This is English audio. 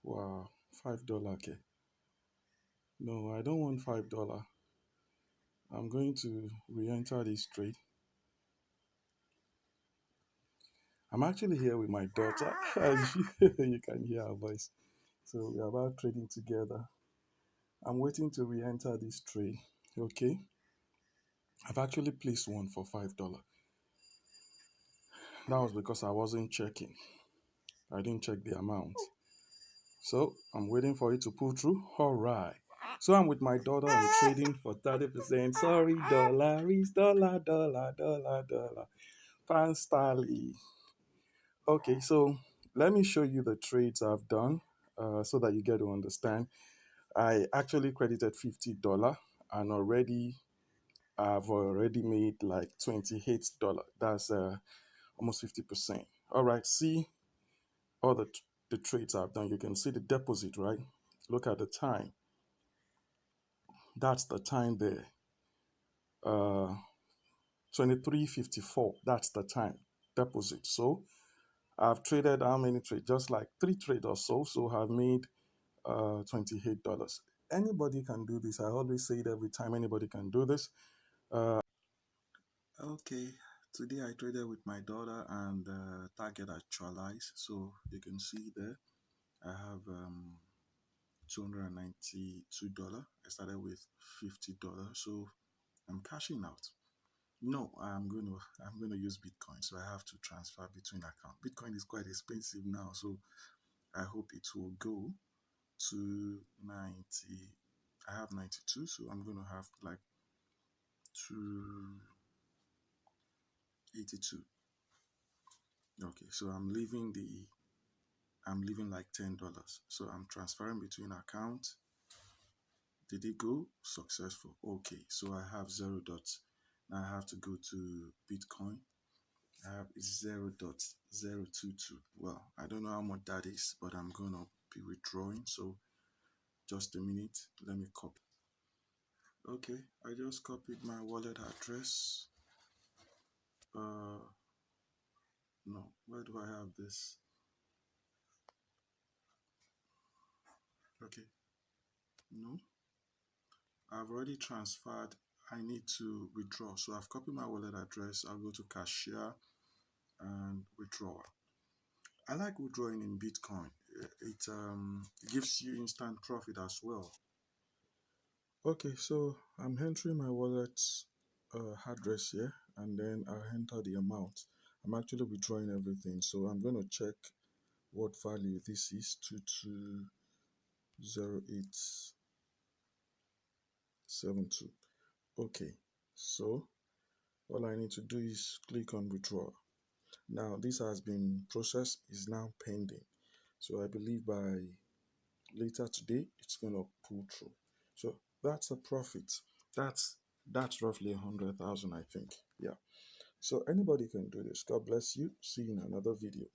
Wow, $5. Okay. No, I don't want $5. I'm going to re-enter this trade. I'm actually here with my daughter. As you can hear her voice. So we're about trading together. I'm waiting to re-enter this trade. Okay. I've actually placed one for $5. That was because I wasn't checking. I didn't check the amount. So I'm waiting for it to pull through. All right. So I'm with my daughter. I'm trading for 30%. Sorry, dollar. Pound sterling. Okay, so let me show you the trades I've done so that you get to understand. I actually credited $50 and I've already made like $28. That's almost 50%. All right, see all the trades I've done. You can see the deposit, right? Look at the time. That's the time there. 23:54. That's the time deposit. So I've traded how many trades? Just like 3 trades or so. So I've made $28. Anybody can do this. I always say it every time. Anybody can do this. Okay, today I traded with my daughter and target actualized. So you can see there I have $292. I started with $50. So I'm cashing out. No, I'm gonna use Bitcoin. So I have to transfer between accounts. Bitcoin is quite expensive now, so I hope it will go to 90. I have 92, so I'm gonna have like 282. Okay, so I'm leaving like $10. So I'm transferring between accounts. Did it go? Successful. Okay, so I have 0 dots. Now I have to go to Bitcoin. I have 0.022. Well, I don't know how much that is, but I'm gonna be withdrawing. So just a minute. Let me copy. Okay, I just copied my wallet address. No, where do I have this? Okay, no, I've already transferred. I need to withdraw. So I've copied my wallet address. I'll go to cashier and withdraw. I like withdrawing in Bitcoin. It gives you instant profit as well. Okay, so I'm entering my wallet's address here, and then I enter the amount. I'm actually withdrawing everything, so I'm going to check what value this is. 220872. Okay, so all I need to do is click on withdraw. Now this has been processed, is now pending. So I believe by later today it's gonna pull through. So that's a profit. That's roughly 100,000, I think. Yeah. So anybody can do this. God bless you. See you in another video.